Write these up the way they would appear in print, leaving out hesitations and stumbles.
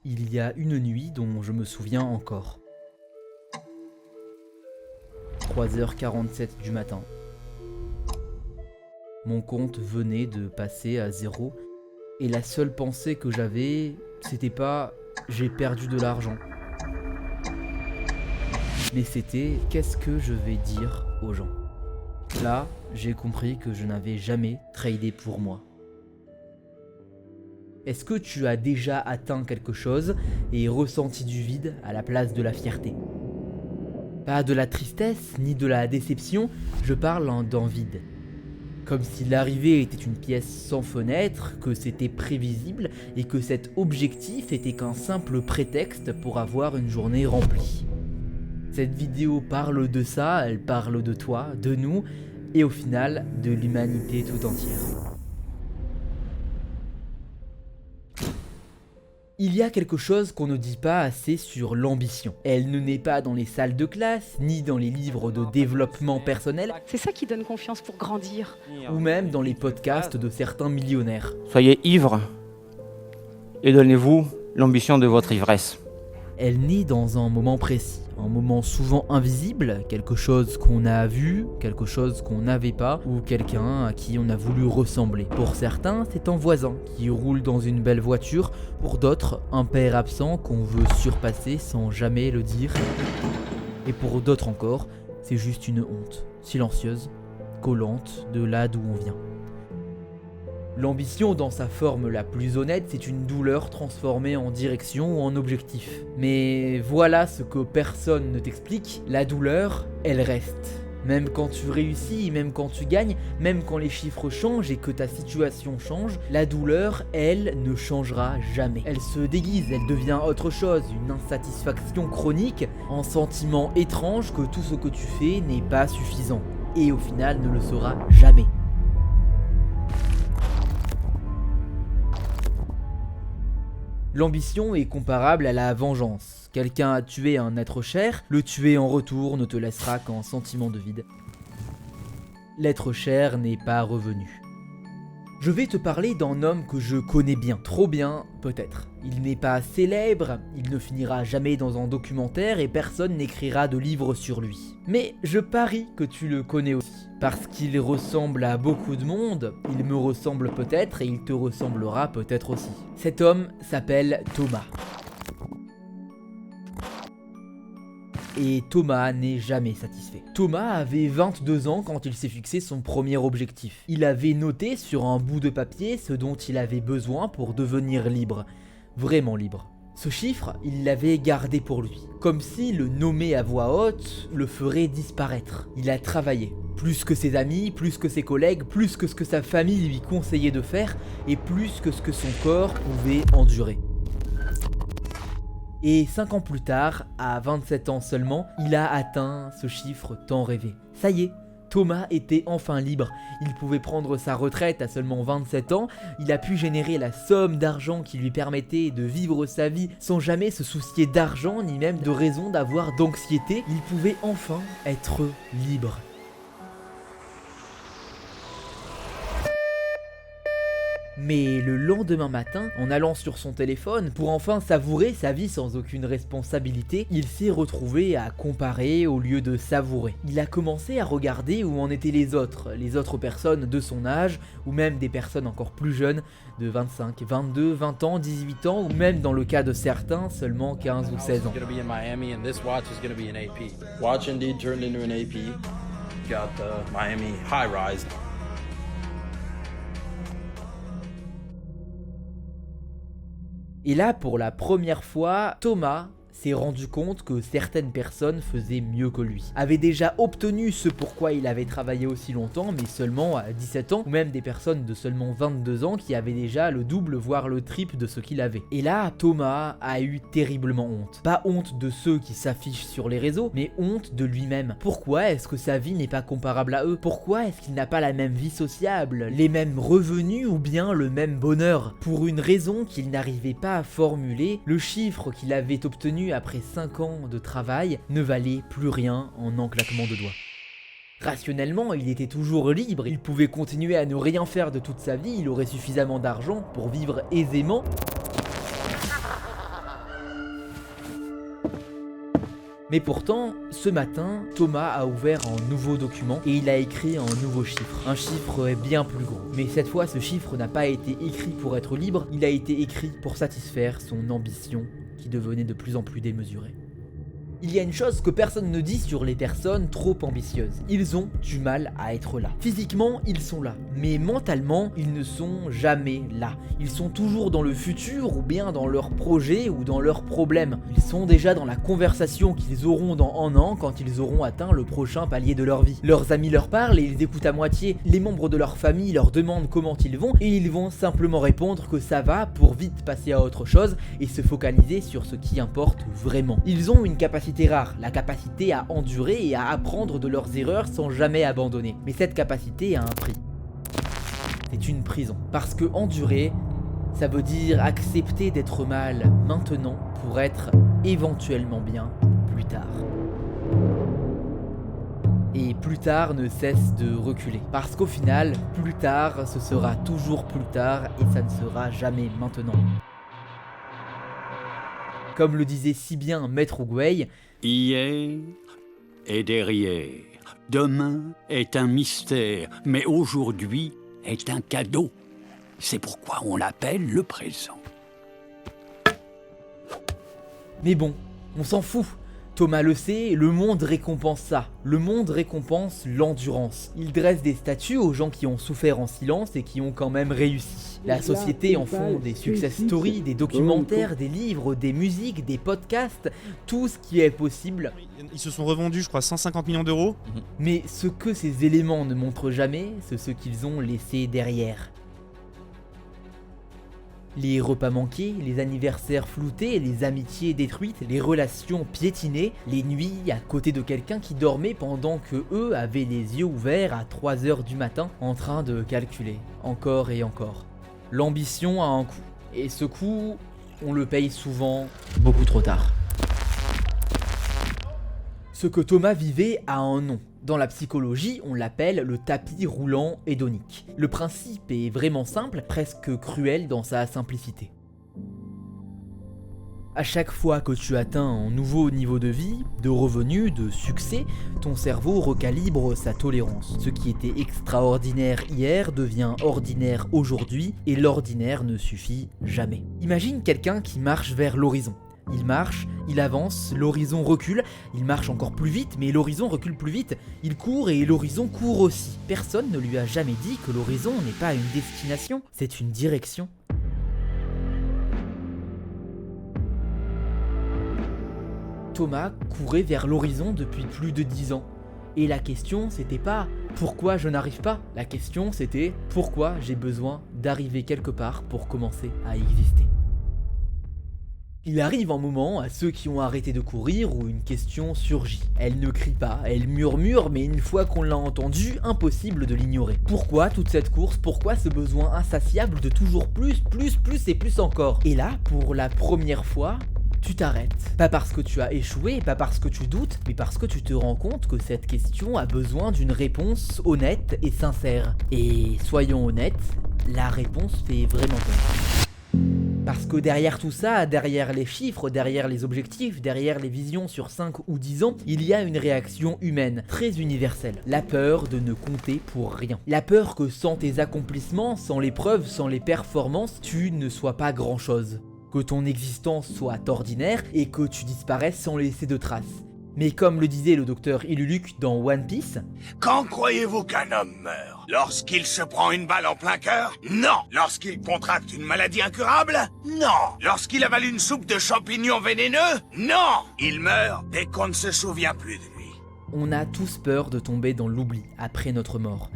il y a une nuit dont je me souviens encore. 3h47 du matin. Mon compte venait de passer à 0 et la seule pensée que j'avais, c'était pas « j'ai perdu de l'argent ». Mais c'était « qu'est-ce que je vais dire aux gens ?» Là, j'ai compris que je n'avais jamais tradé pour moi. Est-ce que tu as déjà atteint quelque chose et ressenti du vide à la place de la fierté ? Pas de la tristesse ni de la déception, je parle d'un vide. Comme si l'arrivée était une pièce sans fenêtre, que c'était prévisible et que cet objectif était qu'un simple prétexte pour avoir une journée remplie. Cette vidéo parle de ça, elle parle de toi, de nous et au final de l'humanité tout entière. Il y a quelque chose qu'on ne dit pas assez sur l'ambition. Elle ne naît pas dans les salles de classe, ni dans les livres de développement personnel. C'est ça qui donne confiance pour grandir. Ou même dans les podcasts de certains millionnaires. Soyez ivres et donnez-vous l'ambition de votre ivresse. Elle naît dans un moment précis, un moment souvent invisible, quelque chose qu'on a vu, quelque chose qu'on n'avait pas, ou quelqu'un à qui on a voulu ressembler. Pour certains, c'est un voisin qui roule dans une belle voiture, pour d'autres, un père absent qu'on veut surpasser sans jamais le dire. Et pour d'autres encore, c'est juste une honte, silencieuse, collante de là d'où on vient. L'ambition dans sa forme la plus honnête, c'est une douleur transformée en direction ou en objectif. Mais voilà ce que personne ne t'explique, la douleur, elle reste. Même quand tu réussis, même quand tu gagnes, même quand les chiffres changent et que ta situation change, la douleur, elle, ne changera jamais. Elle se déguise, elle devient autre chose, une insatisfaction chronique, un sentiment étrange que tout ce que tu fais n'est pas suffisant. Et au final ne le sera jamais. L'ambition est comparable à la vengeance. Quelqu'un a tué un être cher, le tuer en retour ne te laissera qu'un sentiment de vide. L'être cher n'est pas revenu. Je vais te parler d'un homme que je connais bien, trop bien peut-être. Il n'est pas célèbre, il ne finira jamais dans un documentaire et personne n'écrira de livre sur lui. Mais je parie que tu le connais aussi. Parce qu'il ressemble à beaucoup de monde, il me ressemble peut-être et il te ressemblera peut-être aussi. Cet homme s'appelle Thomas. Et Thomas n'est jamais satisfait. Thomas avait 22 ans quand il s'est fixé son premier objectif. Il avait noté sur un bout de papier ce dont il avait besoin pour devenir libre. Vraiment libre. Ce chiffre, il l'avait gardé pour lui. Comme si le nommer à voix haute le ferait disparaître. Il a travaillé. Plus que ses amis, plus que ses collègues, plus que ce que sa famille lui conseillait de faire, et plus que ce que son corps pouvait endurer. Et 5 ans plus tard, à 27 ans seulement, il a atteint ce chiffre tant rêvé. Ça y est, Thomas était enfin libre. Il pouvait prendre sa retraite à seulement 27 ans, il a pu générer la somme d'argent qui lui permettait de vivre sa vie sans jamais se soucier d'argent ni même de raison d'avoir d'anxiété. Il pouvait enfin être libre. Mais le lendemain matin, en allant sur son téléphone pour enfin savourer sa vie sans aucune responsabilité, il s'est retrouvé à comparer au lieu de savourer. Il a commencé à regarder où en étaient les autres personnes de son âge, ou même des personnes encore plus jeunes, de 25, 22, 20 ans, 18 ans, ou même dans le cas de certains, seulement 15 ou 16 ans. Watch indeed turned into an AP. Got the Miami high rise. Et là, pour la première fois, Thomas s'est rendu compte que certaines personnes faisaient mieux que lui, avaient déjà obtenu ce pourquoi il avait travaillé aussi longtemps, mais seulement à 17 ans, ou même des personnes de seulement 22 ans qui avaient déjà le double voire le triple de ce qu'il avait. Et là, Thomas a eu terriblement honte. Pas honte de ceux qui s'affichent sur les réseaux, mais honte de lui-même. Pourquoi est-ce que sa vie n'est pas comparable à eux ? Pourquoi est-ce qu'il n'a pas la même vie sociable, les mêmes revenus ou bien le même bonheur ? Pour une raison qu'il n'arrivait pas à formuler, le chiffre qu'il avait obtenu après 5 ans de travail ne valait plus rien en un claquement de doigts. Rationnellement, il était toujours libre, il pouvait continuer à ne rien faire de toute sa vie, il aurait suffisamment d'argent pour vivre aisément. Mais pourtant, ce matin, Thomas a ouvert un nouveau document et il a écrit un nouveau chiffre. Un chiffre bien plus gros. Mais cette fois, ce chiffre n'a pas été écrit pour être libre, il a été écrit pour satisfaire son ambition qui devenait de plus en plus démesurée. Il y a une chose que personne ne dit sur les personnes trop ambitieuses. Ils ont du mal à être là. Physiquement, ils sont là. Mais mentalement, ils ne sont jamais là. Ils sont toujours dans le futur ou bien dans leurs projets ou dans leurs problèmes. Ils sont déjà dans la conversation qu'ils auront dans un an quand ils auront atteint le prochain palier de leur vie. Leurs amis leur parlent et ils écoutent à moitié. Les membres de leur famille leur demandent comment ils vont et ils vont simplement répondre que ça va pour vite passer à autre chose et se focaliser sur ce qui importe vraiment. Ils ont une capacité rare, la capacité à endurer et à apprendre de leurs erreurs sans jamais abandonner. Mais cette capacité a un prix. C'est une prison. Parce que endurer, ça veut dire accepter d'être mal maintenant pour être éventuellement bien plus tard. Et plus tard ne cesse de reculer. Parce qu'au final, plus tard, ce sera toujours plus tard et ça ne sera jamais maintenant. Comme le disait si bien Maître Oogway, hier est derrière, demain est un mystère, mais aujourd'hui est un cadeau. C'est pourquoi on l'appelle le présent. mais bon, on s'en fout. Thomas le sait, le monde récompense ça. Le monde récompense l'endurance. Il dresse des statues aux gens qui ont souffert en silence et qui ont quand même réussi. La société en font des success stories, des documentaires, des livres, des musiques, des podcasts, tout ce qui est possible. Ils se sont revendus, je crois, 150 millions d'euros. Mais ce que ces éléments ne montrent jamais, c'est ce qu'ils ont laissé derrière. Les repas manqués, les anniversaires floutés, les amitiés détruites, les relations piétinées, les nuits à côté de quelqu'un qui dormait pendant que eux avaient les yeux ouverts à 3h du matin en train de calculer, encore et encore. L'ambition a un coût, et ce coût, on le paye souvent beaucoup trop tard. Ce que Thomas vivait a un nom. Dans la psychologie, on l'appelle le tapis roulant hédonique. Le principe est vraiment simple, presque cruel dans sa simplicité. À chaque fois que tu atteins un nouveau niveau de vie, de revenus, de succès, ton cerveau recalibre sa tolérance. Ce qui était extraordinaire hier devient ordinaire aujourd'hui, et l'ordinaire ne suffit jamais. Imagine quelqu'un qui marche vers l'horizon. Il marche, il avance, l'horizon recule, il marche encore plus vite, mais l'horizon recule plus vite, il court et l'horizon court aussi. Personne ne lui a jamais dit que l'horizon n'est pas une destination, c'est une direction. Thomas courait vers l'horizon depuis plus de 10 ans. Et la question c'était pas pourquoi je n'arrive pas, la question c'était pourquoi j'ai besoin d'arriver quelque part pour commencer à exister. Il arrive un moment à ceux qui ont arrêté de courir où une question surgit. Elle ne crie pas, elle murmure, mais une fois qu'on l'a entendue, impossible de l'ignorer. Pourquoi toute cette course? Pourquoi ce besoin insatiable de toujours plus et plus encore? Et là, pour la première fois, tu t'arrêtes. Pas parce que tu as échoué, pas parce que tu doutes, mais parce que tu te rends compte que cette question a besoin d'une réponse honnête et sincère. Et soyons honnêtes, la réponse fait vraiment peur. Parce que derrière tout ça, derrière les chiffres, derrière les objectifs, derrière les visions sur 5 ou 10 ans, il y a une réaction humaine, très universelle. La peur de ne compter pour rien. La peur que sans tes accomplissements, sans les preuves, sans les performances, tu ne sois pas grand chose. Que ton existence soit ordinaire et que tu disparaisses sans laisser de traces. Mais comme le disait le docteur Iluluk dans One Piece, quand croyez-vous qu'un homme meurt? Lorsqu'il se prend une balle en plein cœur? Non. Lorsqu'il contracte une maladie incurable? Non. Lorsqu'il avale une soupe de champignons vénéneux? Non. Il meurt dès qu'on ne se souvient plus de lui. On a tous peur de tomber dans l'oubli après notre mort.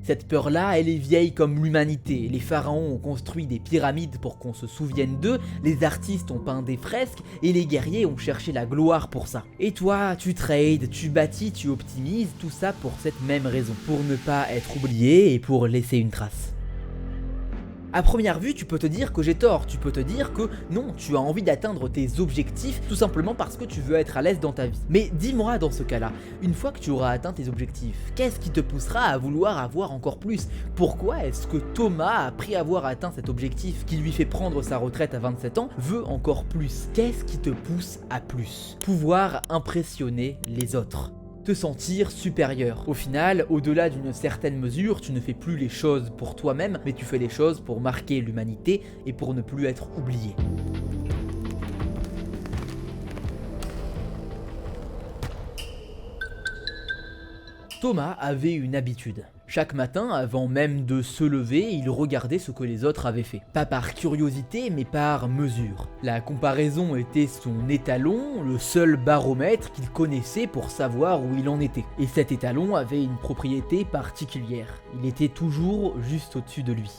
Cette peur-là, elle est vieille comme l'humanité. Les pharaons ont construit des pyramides pour qu'on se souvienne d'eux, les artistes ont peint des fresques, et les guerriers ont cherché la gloire pour ça. Et toi, tu trades, tu bâtis, tu optimises, tout ça pour cette même raison. Pour ne pas être oublié et pour laisser une trace. À première vue, tu peux te dire que j'ai tort, tu peux te dire que non, tu as envie d'atteindre tes objectifs tout simplement parce que tu veux être à l'aise dans ta vie. Mais dis-moi dans ce cas-là, une fois que tu auras atteint tes objectifs, qu'est-ce qui te poussera à vouloir avoir encore plus? Pourquoi est-ce que Thomas, après avoir atteint cet objectif qui lui fait prendre sa retraite à 27 ans, veut encore plus? Qu'est-ce qui te pousse à plus? Pouvoir impressionner les autres. Te sentir supérieur. Au final, au-delà d'une certaine mesure, tu ne fais plus les choses pour toi-même, mais tu fais les choses pour marquer l'humanité et pour ne plus être oublié. Thomas avait une habitude. Chaque matin, avant même de se lever, il regardait ce que les autres avaient fait. Pas par curiosité, mais par mesure. La comparaison était son étalon, le seul baromètre qu'il connaissait pour savoir où il en était. Et cet étalon avait une propriété particulière. Il était toujours juste au-dessus de lui.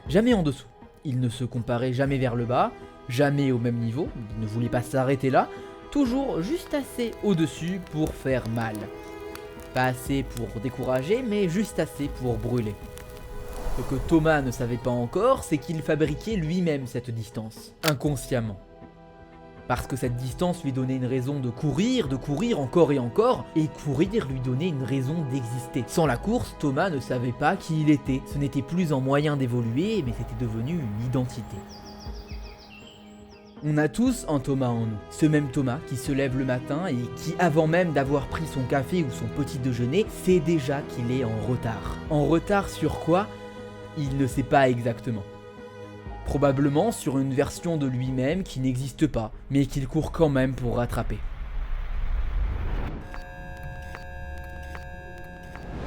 Jamais en dessous. Il ne se comparait jamais vers le bas, jamais au même niveau, il ne voulait pas s'arrêter là, toujours juste assez au-dessus pour faire mal. Pas assez pour décourager, mais juste assez pour brûler. Ce que Thomas ne savait pas encore, c'est qu'il fabriquait lui-même cette distance, inconsciemment. Parce que cette distance lui donnait une raison de courir encore, et courir lui donnait une raison d'exister. Sans la course, Thomas ne savait pas qui il était. Ce n'était plus un moyen d'évoluer, mais c'était devenu une identité. On a tous un Thomas en nous, ce même Thomas qui se lève le matin et qui, avant même d'avoir pris son café ou son petit déjeuner, sait déjà qu'il est en retard. En retard sur quoi? Il ne sait pas exactement. Probablement sur une version de lui-même qui n'existe pas, mais qu'il court quand même pour rattraper.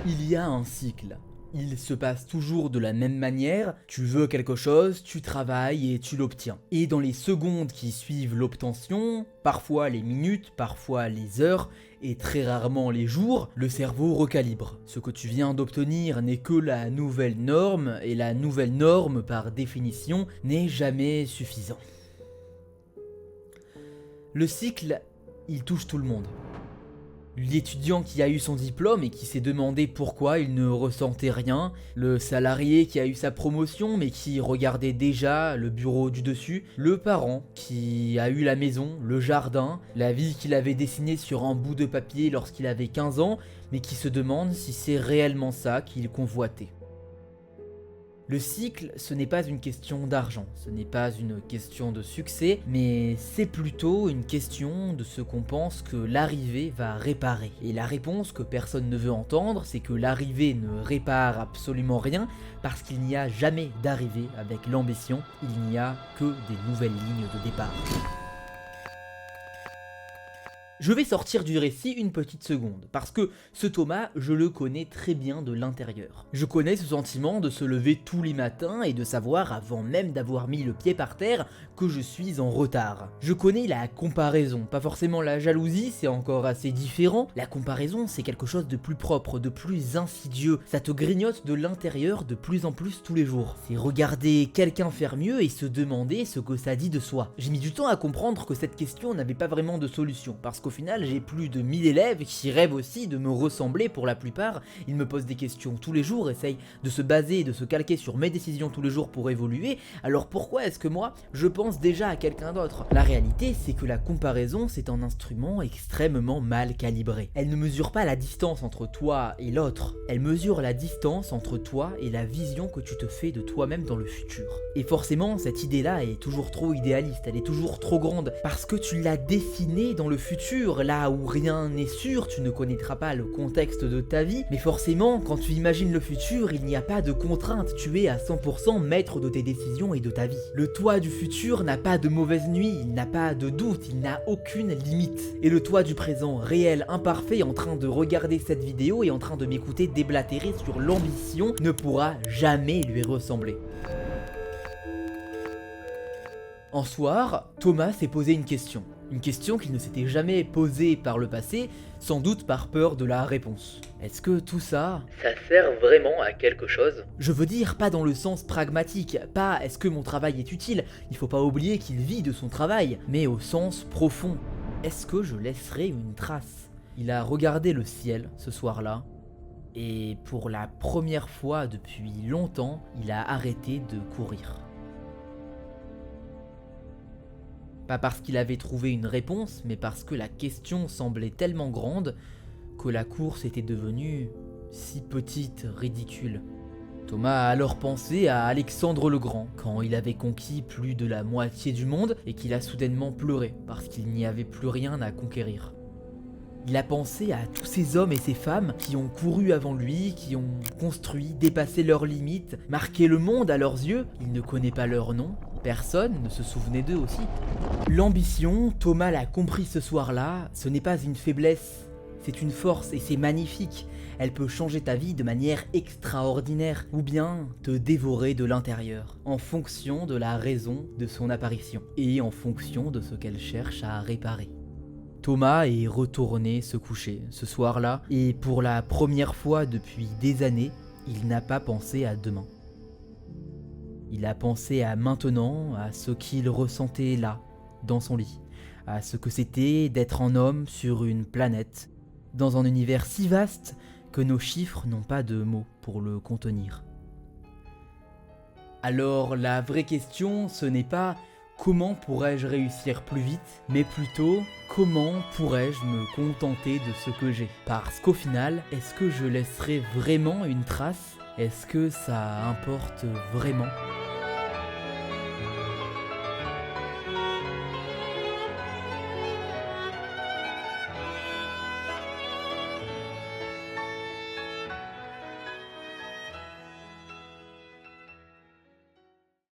Il y a un cycle. Il se passe toujours de la même manière, tu veux quelque chose, tu travailles et tu l'obtiens. Et dans les secondes qui suivent l'obtention, parfois les minutes, parfois les heures, et très rarement les jours, le cerveau recalibre. Ce que tu viens d'obtenir n'est que la nouvelle norme, et la nouvelle norme, par définition, n'est jamais suffisant. Le cycle, il touche tout le monde. L'étudiant qui a eu son diplôme et qui s'est demandé pourquoi il ne ressentait rien, le salarié qui a eu sa promotion mais qui regardait déjà le bureau du dessus, le parent qui a eu la maison, le jardin, la vie qu'il avait dessinée sur un bout de papier lorsqu'il avait 15 ans, mais qui se demande si c'est réellement ça qu'il convoitait. Le cycle, ce n'est pas une question d'argent, ce n'est pas une question de succès, mais c'est plutôt une question de ce qu'on pense que l'arrivée va réparer. Et la réponse que personne ne veut entendre, c'est que l'arrivée ne répare absolument rien, parce qu'il n'y a jamais d'arrivée avec l'ambition, il n'y a que des nouvelles lignes de départ. Je vais sortir du récit une petite seconde, parce que ce Thomas, je le connais très bien de l'intérieur. Je connais ce sentiment de se lever tous les matins et de savoir, avant même d'avoir mis le pied par terre, que je suis en retard. Je connais la comparaison, pas forcément la jalousie, c'est encore assez différent. La comparaison, c'est quelque chose de plus propre, de plus insidieux. Ça te grignote de l'intérieur de plus en plus tous les jours. C'est regarder quelqu'un faire mieux et se demander ce que ça dit de soi. J'ai mis du temps à comprendre que cette question n'avait pas vraiment de solution, parce qu'au final, j'ai plus de 1000 élèves qui rêvent aussi de me ressembler pour la plupart. Ils me posent des questions tous les jours, essayent de se baser et de se calquer sur mes décisions tous les jours pour évoluer. Alors pourquoi est-ce que moi, je pense déjà à quelqu'un d'autre? La réalité, c'est que la comparaison, c'est un instrument extrêmement mal calibré. Elle ne mesure pas la distance entre toi et l'autre. Elle mesure la distance entre toi et la vision que tu te fais de toi-même dans le futur. Et forcément, cette idée-là est toujours trop idéaliste, elle est toujours trop grande, parce que tu l'as dessinée dans le futur, là où rien n'est sûr, tu ne connaîtras pas le contexte de ta vie, mais forcément, quand tu imagines le futur, il n'y a pas de contrainte, tu es à 100% maître de tes décisions et de ta vie. Le toi du futur n'a pas de mauvaise nuit, il n'a pas de doute, il n'a aucune limite. Et le toi du présent, réel, imparfait, en train de regarder cette vidéo et en train de m'écouter déblatérer sur l'ambition, ne pourra jamais lui ressembler. Un soir, Thomas s'est posé une question qu'il ne s'était jamais posée par le passé, sans doute par peur de la réponse. Est-ce que tout ça sert vraiment à quelque chose? Je veux dire, pas dans le sens pragmatique, pas est-ce que mon travail est utile, il faut pas oublier qu'il vit de son travail, mais au sens profond. Est-ce que je laisserai une trace? Il a regardé le ciel ce soir-là, Et pour la première fois depuis longtemps, il a arrêté de courir. Pas parce qu'il avait trouvé une réponse, mais parce que la question semblait tellement grande que la course était devenue si petite, ridicule. Thomas a alors pensé à Alexandre le Grand, quand il avait conquis plus de la moitié du monde et qu'il a soudainement pleuré parce qu'il n'y avait plus rien à conquérir. Il a pensé à tous ces hommes et ces femmes qui ont couru avant lui, qui ont construit, dépassé leurs limites, marqué le monde à leurs yeux. Il ne connaît pas leur nom, personne ne se souvenait d'eux aussi. L'ambition, Thomas l'a compris ce soir-là, ce n'est pas une faiblesse, c'est une force et c'est magnifique. Elle peut changer ta vie de manière extraordinaire, ou bien te dévorer de l'intérieur, en fonction de la raison de son apparition, et en fonction de ce qu'elle cherche à réparer. Thomas est retourné se coucher ce soir-là, et pour la première fois depuis des années, il n'a pas pensé à demain. Il a pensé à maintenant, à ce qu'il ressentait là, dans son lit, à ce que c'était d'être un homme sur une planète, dans un univers si vaste que nos chiffres n'ont pas de mots pour le contenir. Alors la vraie question, ce n'est pas comment pourrais-je réussir plus vite, mais plutôt comment pourrais-je me contenter de ce que j'ai. Parce qu'au final, est-ce que je laisserai vraiment une trace ? Est-ce que ça importe vraiment ?